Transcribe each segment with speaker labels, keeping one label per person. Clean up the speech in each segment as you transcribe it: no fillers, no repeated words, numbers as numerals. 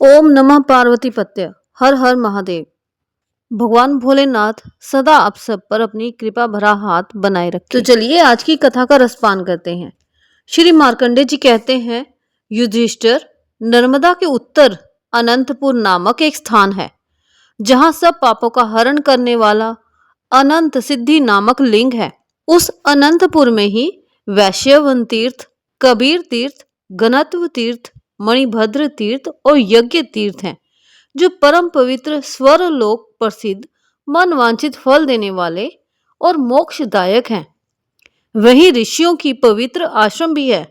Speaker 1: ओम नमः पार्वती पत्य। हर हर महादेव। भगवान भोलेनाथ सदा आप सब पर अपनी कृपा भरा हाथ बनाए रखें। तो चलिए आज की कथा का रसपान करते हैं। श्री मार्कंडे जी कहते हैं, युधिष्ठिर, नर्मदा के उत्तर अनंतपुर नामक एक स्थान है जहां सब पापों का हरण करने वाला अनंत सिद्धि नामक लिंग है। उस अनंतपुर में ही वैश्यवन तीर्थ, कबीर तीर्थ, गणत्व तीर्थ, मणिभद्र तीर्थ और यज्ञ तीर्थ हैं, जो परम पवित्र स्वरलोक प्रसिद्ध मन वांछित फल देने वाले और मोक्षदायक हैं। वहीं ऋषियों की पवित्र आश्रम भी है,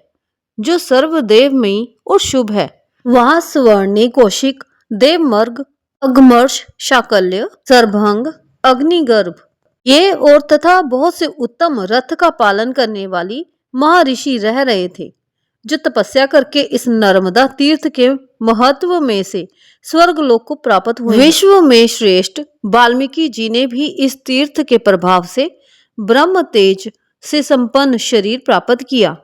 Speaker 1: जो सर्वदेवमयी और शुभ है। वहां स्वर्णी कौशिक, देवमर्ग, अगमर्ष, शाकल्य, सर्भंग, अग्निगर्भ ये और तथा बहुत से उत्तम रथ का पालन करने वाली महर्षि रह रहे थे, जो तपस्या करके इस नर्मदा तीर्थ के महत्व में से स्वर्ग लोक को प्राप्त हुए। विश्व में श्रेष्ठ वाल्मीकि जी ने भी इस तीर्थ के प्रभाव से ब्रह्म तेज से संपन्न शरीर प्राप्त किया।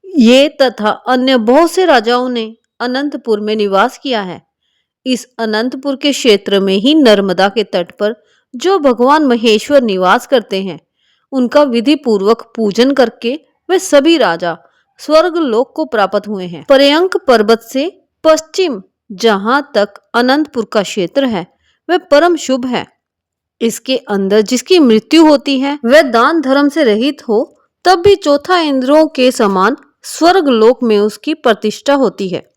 Speaker 1: ये तथा अन्य बहुत से राजाओं ने अनंतपुर में निवास किया है। इस अनंतपुर के क्षेत्र में ही नर्मदा के तट पर जो भगवान महेश्वर निवास करते हैं, उनका विधि पूर्वक पूजन करके वे सभी राजा स्वर्ग लोक को प्राप्त हुए हैं। पर्यंक पर्वत से पश्चिम जहां तक अनंतपुर का क्षेत्र है, वह परम शुभ है। इसके अंदर जिसकी मृत्यु होती है, वह दान धर्म से रहित हो, तब भी चौथा इंद्रों के समान स्वर्ग लोक में उसकी प्रतिष्ठा होती है।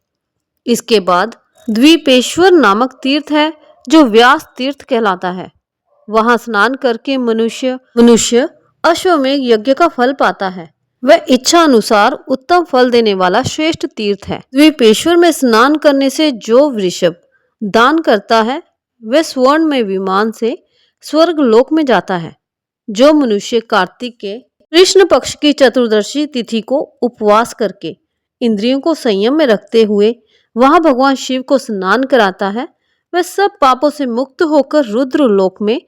Speaker 1: इसके बाद द्वीपेश्वर नामक तीर्थ है, जो व्यास तीर्थ कहलाता है। वहां स्नान करके मनुष्य अश्वमेध यज्ञ का फल पाता है। वह इच्छा अनुसार उत्तम फल देने वाला श्रेष्ठ तीर्थ है। द्वीपेश्वर में स्नान करने से जो वृषभ दान करता है, वह स्वर्ण में विमान से स्वर्ग लोक में जाता है। जो मनुष्य कार्तिक के कृष्ण पक्ष की चतुर्दशी तिथि को उपवास करके इंद्रियों को संयम में रखते हुए वहां भगवान शिव को स्नान कराता है, वह सब पापों से मुक्त होकर रुद्र लोक में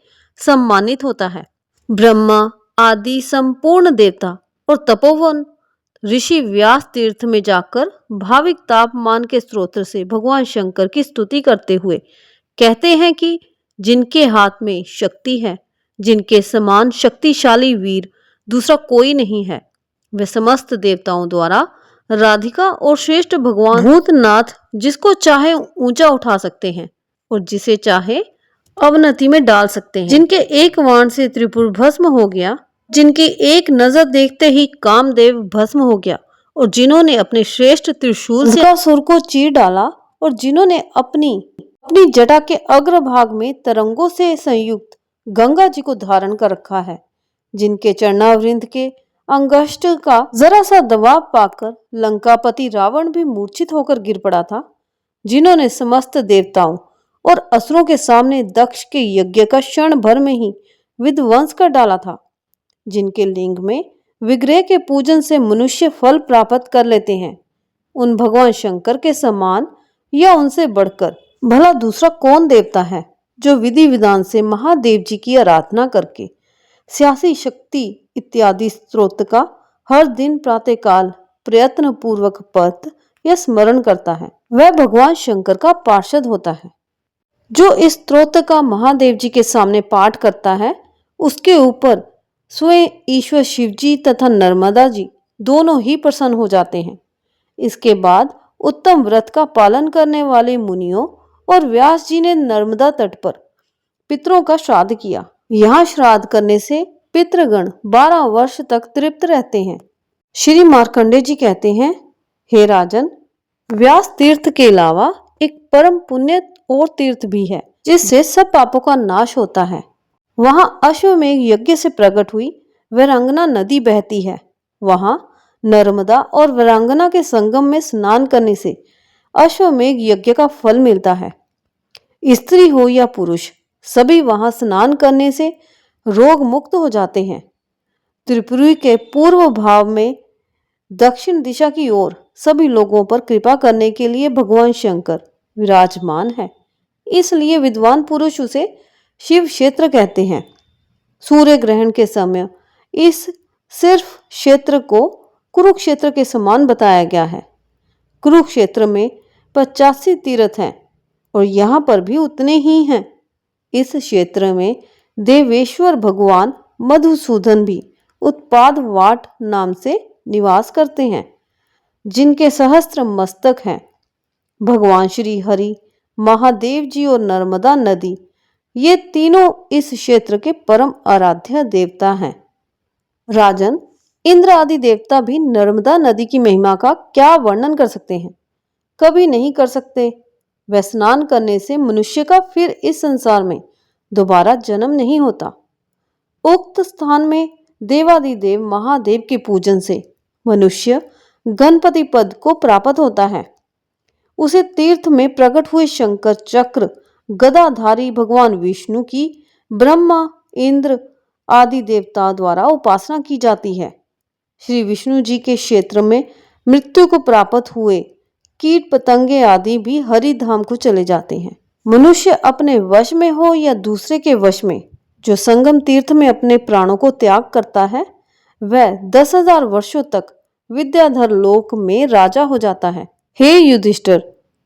Speaker 1: सम्मानित होता है। ब्रह्मा आदि संपूर्ण देवता और तपोवन ऋषि व्यास तीर्थ में जाकर भाविक तापमान के स्तोत्र से भगवान शंकर की स्तुति करते हुए कहते हैं कि जिनके हाथ में शक्ति है, जिनके समान शक्तिशाली वीर दूसरा कोई नहीं है, वे समस्त देवताओं द्वारा राधिका और श्रेष्ठ भगवान भूतनाथ जिसको चाहे ऊंचा उठा सकते हैं और जिसे चाहे अवनति में डाल सकते हैं। जिनके एक वाण से त्रिपुर भस्म हो गया, जिनकी एक नजर देखते ही कामदेव भस्म हो गया, और जिन्होंने अपने श्रेष्ठ त्रिशूल से असुर को चीर डाला, और जिन्होंने अपनी जटा के अग्रभाग में तरंगों से संयुक्त गंगा जी को धारण कर रखा है, जिनके चरणावृंद के अंगष्ट का जरा सा दबाव पाकर लंकापति रावण भी मूर्छित होकर गिर पड़ा था, जिन्होंने समस्त देवताओं और असुरों के सामने दक्ष के यज्ञ का क्षण भर में ही विध्वंस कर डाला था, जिनके लिंग में विग्रह के पूजन से मनुष्य फल प्राप्त कर लेते हैं, उन भगवान शंकर के समान या उनसे बढ़कर भला दूसरा कौन देवता है, जो विधि विधान से महादेव जी की आराधना करके स्यासी शक्ति इत्यादि स्त्रोत का हर दिन प्रातःकाल प्रयत्न पूर्वक पठ या स्मरण करता है, वह भगवान शंकर का पार्षद होता है। जो इस स्त्रोत का महादेव जी के सामने पाठ करता है, उसके ऊपर स्वयं ईश्वर शिव जी तथा नर्मदा जी दोनों ही प्रसन्न हो जाते हैं। इसके बाद उत्तम व्रत का पालन करने वाले मुनियों और व्यास जी ने नर्मदा तट पर पितरों का श्राद्ध किया। यहाँ श्राद्ध करने से पितृगण 12 वर्ष तक तृप्त रहते हैं। श्री मार्कंडे जी कहते हैं, हे राजन, व्यास तीर्थ के अलावा एक परम पुण्य और तीर्थ भी है, जिससे सब पापों का नाश होता है। वहां अश्वमेध यज्ञ से प्रकट हुई वीरांगना नदी बहती है। वहां नर्मदा और वीरांगना के संगम में स्नान करने से अश्वमेध यज्ञ का फल मिलता है। स्त्री हो या पुरुष, सभी वहां स्नान करने से रोग मुक्त हो जाते हैं। त्रिपुरी के पूर्व भाव में दक्षिण दिशा की ओर सभी लोगों पर कृपा करने के लिए भगवान शंकर विराजमान है, इसलिए विद्वान पुरुष उसे शिव क्षेत्र कहते हैं। सूर्य ग्रहण के समय इस सिर्फ क्षेत्र को कुरुक्षेत्र के समान बताया गया है। कुरुक्षेत्र में 85 तीर्थ हैं, और यहाँ पर भी उतने ही हैं। इस क्षेत्र में देवेश्वर भगवान मधुसूदन भी उत्पाद वाट नाम से निवास करते हैं, जिनके सहस्त्र मस्तक हैं। भगवान श्री हरि, महादेव जी और नर्मदा नदी, ये तीनों इस क्षेत्र के परम आराध्य देवता हैं। राजन, इंद्र आदि देवता भी नर्मदा नदी की महिमा का क्या वर्णन कर सकते हैं? कभी नहीं कर सकते। वह स्नान करने से मनुष्य का फिर इस संसार में दोबारा जन्म नहीं होता। उक्त स्थान में देवादिदेव महादेव के पूजन से मनुष्य गणपति पद को प्राप्त होता है। उसे तीर्थ में प्रकट हुए शंकर चक्र गदाधारी भगवान विष्णु की ब्रह्मा, इंद्र आदि देवता द्वारा उपासना की जाती है। श्री विष्णु जी के क्षेत्र में मृत्यु को प्राप्त हुए कीट पतंगे आदि भी हरि धाम को चले जाते हैं। मनुष्य अपने वश में हो या दूसरे के वश में, जो संगम तीर्थ में अपने प्राणों को त्याग करता है, वह 10,000 वर्षों तक विद्याधर लोक में राजा हो जाता है। हे युधिष्ठिर,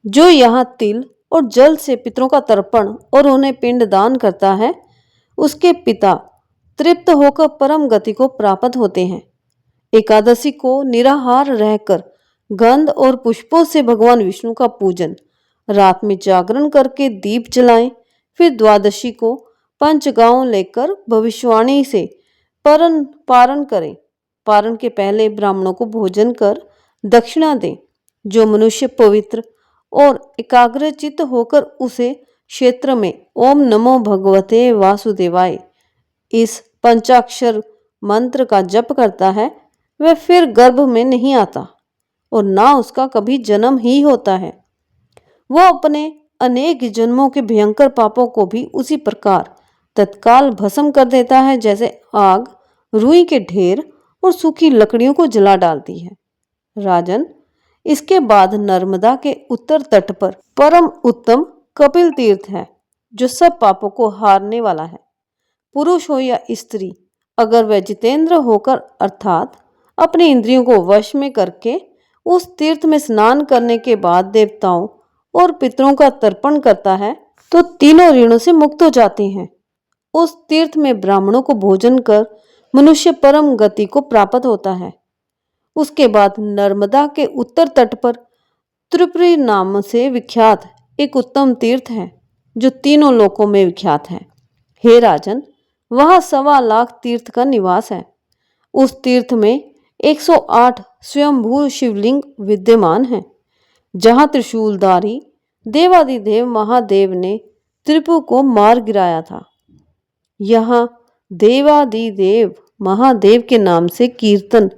Speaker 1: जो यहाँ तिल और जल से पितरों का तर्पण और उन्हें पिंड दान करता है, उसके पिता तृप्त होकर परम गति को प्राप्त होते हैं। एकादशी को निराहार रहकर गंध और पुष्पों से भगवान विष्णु का पूजन, रात में जागरण करके दीप जलाएं, फिर द्वादशी को पंचगांव लेकर भविष्यवाणी से पारण करें। पारण के पहले ब्राह्मणों को भोजन कर दक्षिणा दें। जो मनुष्य पवित्र और एकाग्रचित्त होकर उसे क्षेत्र में ओम नमो भगवते वासुदेवाय इस पंचाक्षर मंत्र का जप करता है, वह फिर गर्भ में नहीं आता और ना उसका कभी जन्म ही होता है। वह अपने अनेक जन्मों के भयंकर पापों को भी उसी प्रकार तत्काल भस्म कर देता है, जैसे आग रुई के ढेर और सूखी लकड़ियों को जला डालती है। राजन, इसके बाद नर्मदा के उत्तर तट पर परम उत्तम कपिल तीर्थ है, जो सब पापों को हारने वाला है। पुरुष हो या स्त्री, अगर वह जितेंद्र होकर अर्थात अपने इंद्रियों को वश में करके उस तीर्थ में स्नान करने के बाद देवताओं और पितरों का तर्पण करता है, तो तीनों ऋणों से मुक्त हो जाते हैं। उस तीर्थ में ब्राह्मणों को भोजन कर मनुष्य परम गति को प्राप्त होता है। उसके बाद नर्मदा के उत्तर तट पर त्रिपुरी नाम से विख्यात एक उत्तम तीर्थ है, जो तीनों लोकों में विख्यात है। हे राजन, वहां 1.25 तीर्थ का निवास है। उस तीर्थ में 108 स्वयंभू शिवलिंग विद्यमान हैं, जहां त्रिशूलधारी देवादिदेव महादेव ने त्रिपु को मार गिराया था। यहाँ देवादिदेव महादेव के नाम से कीर्तन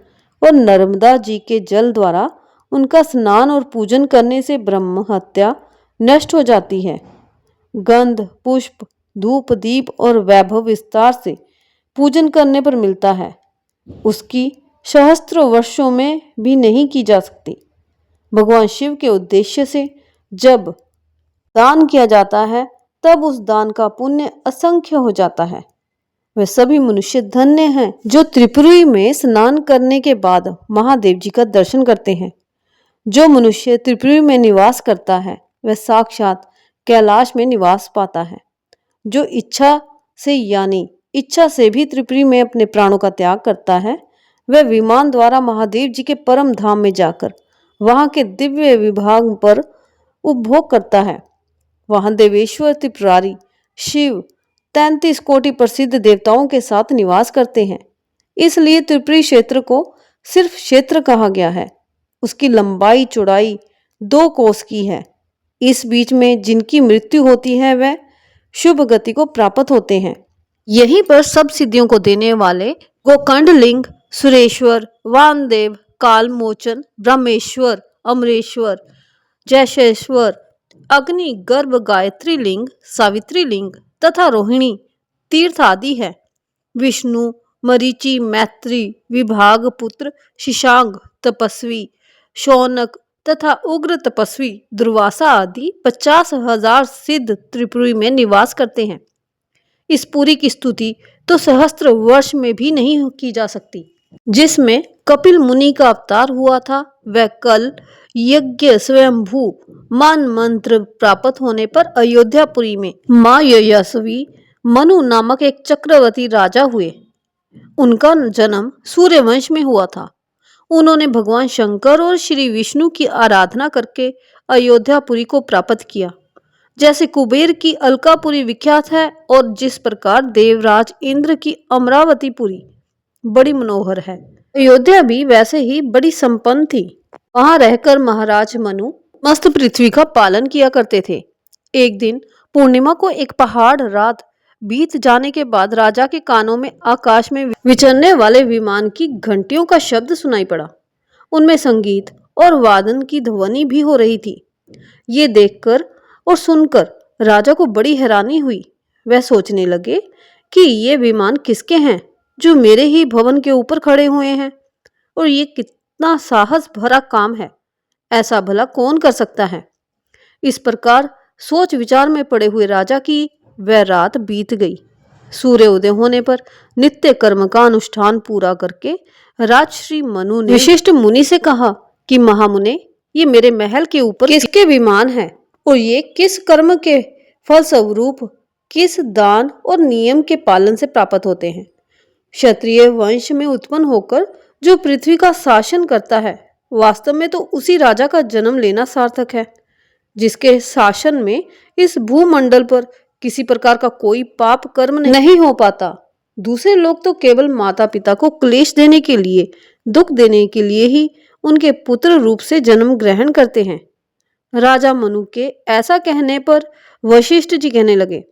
Speaker 1: और नर्मदा जी के जल द्वारा उनका स्नान और पूजन करने से ब्रह्म हत्या नष्ट हो जाती है। गंध, पुष्प, धूप, दीप और वैभव विस्तार से पूजन करने पर मिलता है, उसकी सहस्त्रों वर्षों में भी नहीं की जा सकती। भगवान शिव के उद्देश्य से जब दान किया जाता है, तब उस दान का पुण्य असंख्य हो जाता है। वे सभी मनुष्य धन्य हैं जो त्रिपुरी में स्नान करने के बाद महादेव जी का दर्शन करते हैं। जो मनुष्य त्रिपुरी में निवास करता है, वह साक्षात कैलाश में निवास पाता है। जो इच्छा से यानी इच्छा से भी त्रिपुरी में अपने प्राणों का त्याग करता है, वह विमान द्वारा महादेव जी के परम धाम में जाकर वहां के दिव्य विभाग पर उपभोग करता है। वहां देवेश्वर त्रिपुरारी शिव 33 कोटि प्रसिद्ध देवताओं के साथ निवास करते हैं। इसलिए त्रिपुरी क्षेत्र को सिर्फ क्षेत्र कहा गया है। उसकी लंबाई चौड़ाई 2 कोस की है। इस बीच में जिनकी मृत्यु होती है, वह शुभ गति को प्राप्त होते हैं। यहीं पर सब सिद्धियों को देने वाले गोकर्ण लिंग, सुरेश्वर, वामदेव, कालमोचन, ब्रह्मेश्वर, अमरेश्वर, जैशेश्वर, अग्नि गर्भ गायत्री लिंग, सावित्री लिंग तथा रोहिणी तीर्थ आदि है। विष्णु, मरीचि, मैत्री, विभाग पुत्र शिशांग तपस्वी, शौनक तथा उग्र तपस्वी दुर्वासा आदि 50,000 सिद्ध त्रिपुरी में निवास करते हैं। इस पुरी की स्तुति तो सहस्त्र वर्ष में भी नहीं की जा सकती। जिसमें कपिल मुनि का अवतार हुआ था। वह कल यज्ञ स्वयंभू मान मंत्र प्राप्त होने पर अयोध्यापुरी में माँ यशस्वी मनु नामक एक चक्रवर्ती राजा हुए। उनका जन्म सूर्यवंश में हुआ था। उन्होंने भगवान शंकर और श्री विष्णु की आराधना करके अयोध्यापुरी को प्राप्त किया। जैसे कुबेर की अलकापुरी विख्यात है और जिस प्रकार देवराज इंद्र की अमरावतीपुरी बड़ी मनोहर है, अयोध्या भी वैसे ही बड़ी संपन्न थी। वहां रहकर महाराज मनु मस्त पृथ्वी का पालन किया करते थे। एक दिन पूर्णिमा को एक पहाड़ रात बीत जाने के बाद राजा के कानों में आकाश में विचरने वाले विमान की घंटियों का शब्द सुनाई पड़ा। उनमें संगीत और वादन की ध्वनि भी हो रही थी। ये देखकर और सुनकर राजा को बड़ी हैरानी हुई। वह सोचने लगे कि ये विमान किसके हैं जो मेरे ही भवन के ऊपर खड़े हुए हैं, और ये कितना साहस भरा काम है, ऐसा भला कौन कर सकता है। इस प्रकार सोच विचार में पड़े हुए राजा की वह रात बीत गई। सूर्य उदय होने पर नित्य कर्म का अनुष्ठान पूरा करके राजश्री मनु ने विशिष्ट मुनि से कहा कि महामुने, ये मेरे महल के ऊपर किसके विमान है और ये किस कर्म के फलस्वरूप किस दान और नियम के पालन से प्राप्त होते हैं। क्षत्रिय वंश में उत्पन्न होकर जो पृथ्वी का शासन करता है, वास्तव में तो उसी राजा का जन्म लेना सार्थक है, जिसके शासन में इस भूमंडल पर किसी प्रकार का कोई पाप कर्म नहीं हो पाता। दूसरे लोग तो केवल माता पिता को क्लेश देने के लिए, दुख देने के लिए ही उनके पुत्र रूप से जन्म ग्रहण करते हैं। राजा मनु के ऐसा कहने पर वशिष्ठ जी कहने लगे,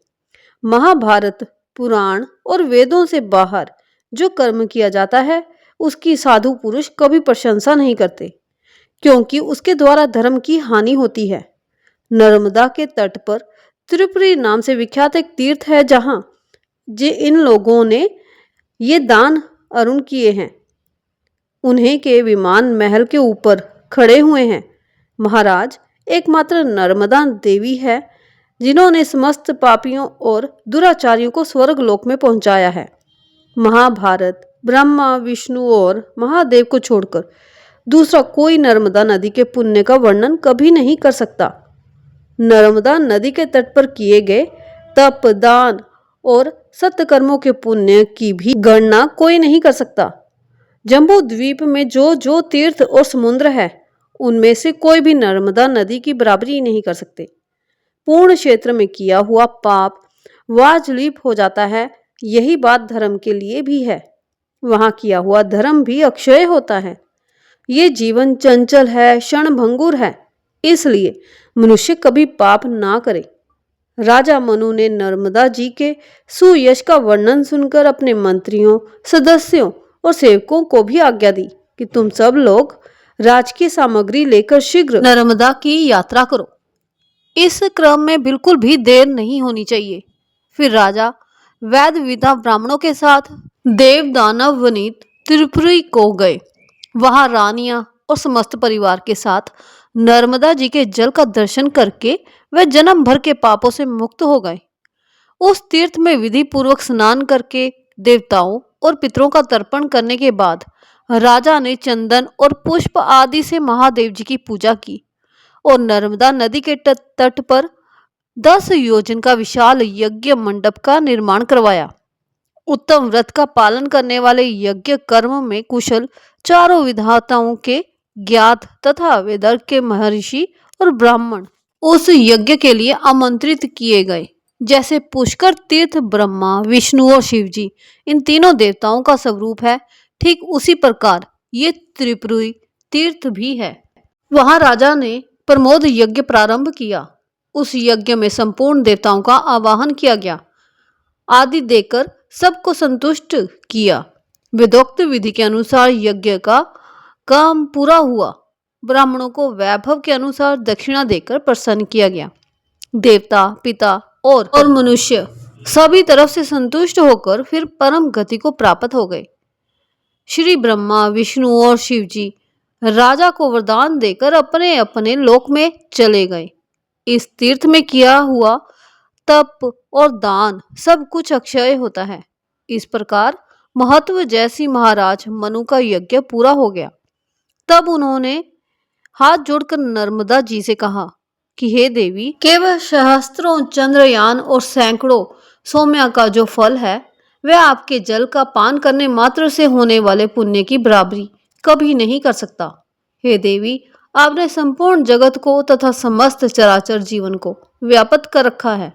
Speaker 1: महाभारत पुराण और वेदों से बाहर जो कर्म किया जाता है उसकी साधु पुरुष कभी प्रशंसा नहीं करते, क्योंकि उसके द्वारा धर्म की हानि होती है। नर्मदा के तट पर त्रिपुरी नाम से विख्यात एक तीर्थ है, जहां इन लोगों ने ये दान अरुण किए हैं, उन्हें के विमान महल के ऊपर खड़े हुए हैं। महाराज, एकमात्र नर्मदा देवी है जिन्होंने समस्त पापियों और दुराचारियों को स्वर्ग लोक में पहुंचाया है। महाभारत ब्रह्मा विष्णु और महादेव को छोड़कर दूसरा कोई नर्मदा नदी के पुण्य का वर्णन कभी नहीं कर सकता। नर्मदा नदी के तट पर किए गए तप, दान और सत्कर्मों के पुण्य की भी गणना कोई नहीं कर सकता। जम्बू द्वीप में जो जो तीर्थ और समुद्र है, उनमें से कोई भी नर्मदा नदी की बराबरी नहीं कर सकते। पूर्ण क्षेत्र में किया हुआ पाप वाजलीप हो जाता है। यही बात धर्म के लिए भी है। वहां किया हुआ धर्म भी अक्षय होता है। ये जीवन चंचल है, क्षणभंगुर है, इसलिए मनुष्य कभी पाप ना करे। राजा मनु ने नर्मदा जी के सुयश का वर्णन सुनकर अपने मंत्रियों, सदस्यों और सेवकों को भी आज्ञा दी कि तुम सब लोग राजकीय सामग्री लेकर शीघ्र नर्मदा की यात्रा करो। इस क्रम में बिल्कुल भी देर नहीं होनी चाहिए। फिर राजा वैद विद्या ब्राह्मणों के साथ देव दानव वनीत त्रिपुरी को गए। वहां रानियां और समस्त परिवार के साथ नर्मदा जी के जल का दर्शन करके वे जन्म भर के पापों से मुक्त हो गए। उस तीर्थ में विधि पूर्वक स्नान करके देवताओं और पितरों का तर्पण करने के बाद राजा ने चंदन और पुष्प आदि से महादेव जी की पूजा की और नर्मदा नदी के तट पर 10 योजन का विशाल यज्ञ मंडप का निर्माण करवाया। उत्तम व्रत का पालन करने वाले यज्ञ कर्म में कुशल चारों विधाताओं के ज्ञात तथा वेदर्ग के महर्षि और ब्राह्मण उस यज्ञ के लिए आमंत्रित किए गए। जैसे पुष्कर तीर्थ ब्रह्मा, विष्णु और शिव जी इन तीनों देवताओं का स्वरूप है, ठीक उसी प्रकार ये त्रिपुरी तीर्थ भी है। वहां राजा ने प्रमोद यज्ञ प्रारंभ किया। उस यज्ञ में संपूर्ण देवताओं का आवाहन किया गया, आदि देकर सबको संतुष्ट किया। वेदोक्त विधि के अनुसार यज्ञ का काम पूरा हुआ। ब्राह्मणों को वैभव के अनुसार दक्षिणा देकर प्रसन्न किया गया। देवता, पिता और मनुष्य सभी तरफ से संतुष्ट होकर फिर परम गति को प्राप्त हो गए। श्री ब्रह्मा, विष्णु और शिव जी राजा को वरदान देकर अपने अपने लोक में चले गए। इस तीर्थ में किया हुआ तप और दान सब कुछ अक्षय होता है। इस प्रकार महत्व जैसी महाराज मनु का यज्ञ पूरा हो गया। तब उन्होंने हाथ जोड़कर नर्मदा जी से कहा कि हे देवी, केवल सहस्त्रों चंद्रयान और सैकड़ों सौम्या का जो फल है वह आपके जल का पान करने मात्र से होने वाले पुण्य की बराबरी कभी नहीं कर सकता। हे देवी, आपने संपूर्ण जगत को तथा समस्त चराचर जीवन को व्याप्त कर रखा है।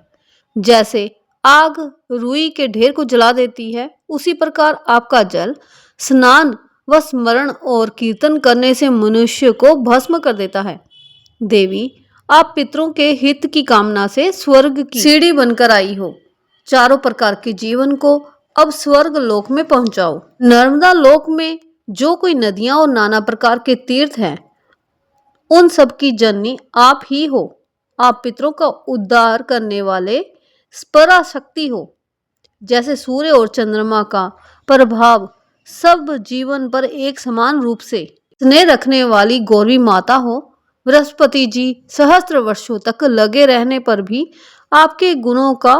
Speaker 1: जैसे आग रुई के ढेर को जला देती है, उसी प्रकार आपका जल स्नान व स्मरण और कीर्तन करने से मनुष्य को भस्म कर देता है। देवी, आप पितरों के हित की कामना से स्वर्ग की सीढ़ी बनकर आई हो। चारों प्रकार के जीवन को अब स्वर्ग लोक में पहुंचाओ। नर्मदा लोक में जो कोई नदियां और नाना प्रकार के तीर्थ हैं, उन सब की जननी आप ही हो। आप पितरों का उद्धार करने वाले पराशक्ति हो। जैसे सूर्य और चंद्रमा का प्रभाव सब जीवन पर एक समान रूप से स्नेह रखने वाली गौरी माता हो, बृहस्पति जी सहस्त्र वर्षों तक लगे रहने पर भी आपके गुणों का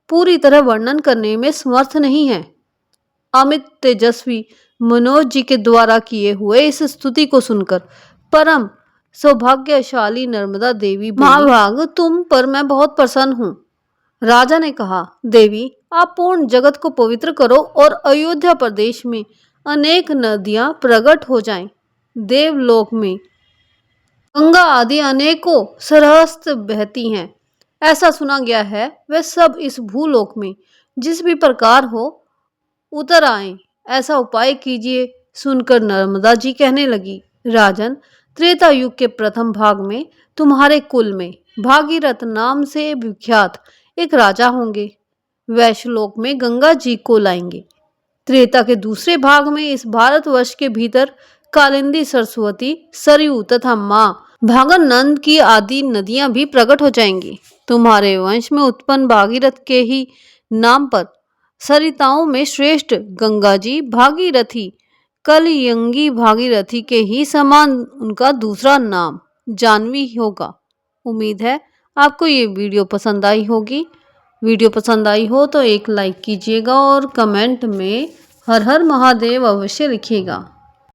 Speaker 1: पूरी तरह वर्णन करने में समर्थ नहीं है। अमित तेजस्वी मनोज जी के द्वारा किए हुए इस स्तुति को सुनकर परम सौभाग्यशाली नर्मदा देवी महाभाग, तुम पर मैं बहुत प्रसन्न हूँ। राजा ने कहा, देवी, आप पूर्ण जगत को पवित्र करो और अयोध्या प्रदेश में अनेक नदियां प्रकट हो जाएं। देवलोक में गंगा आदि अनेकों सरहस्त बहती हैं। ऐसा सुना गया है वे सब इस भूलोक में जिस भी प्रकार हो उतर आए। ऐसा उपाय कीजिए। सुनकर नर्मदा जी कहने लगी, राजन, त्रेता युग के प्रथम भाग में तुम्हारे कुल में भागीरथ नाम से विख्यात एक राजा होंगे। वैश्यलोक में गंगा जी को लाएंगे। त्रेता के दूसरे भाग में इस भारतवर्ष के भीतर कालिंदी, सरस्वती, सरयू तथा माँ भागनंद की आदि नदियां भी प्रकट हो जाएंगी। तुम्हारे वंश में उत्पन्न भागीरथ के ही नाम पर सरिताओं में श्रेष्ठ गंगा जी भागीरथी, कलयंगी भागीरथी के ही समान उनका दूसरा नाम जानवी होगा। उम्मीद है आपको ये वीडियो पसंद आई होगी। वीडियो पसंद आई हो तो एक लाइक कीजिएगा और कमेंट में हर हर महादेव अवश्य लिखिएगा।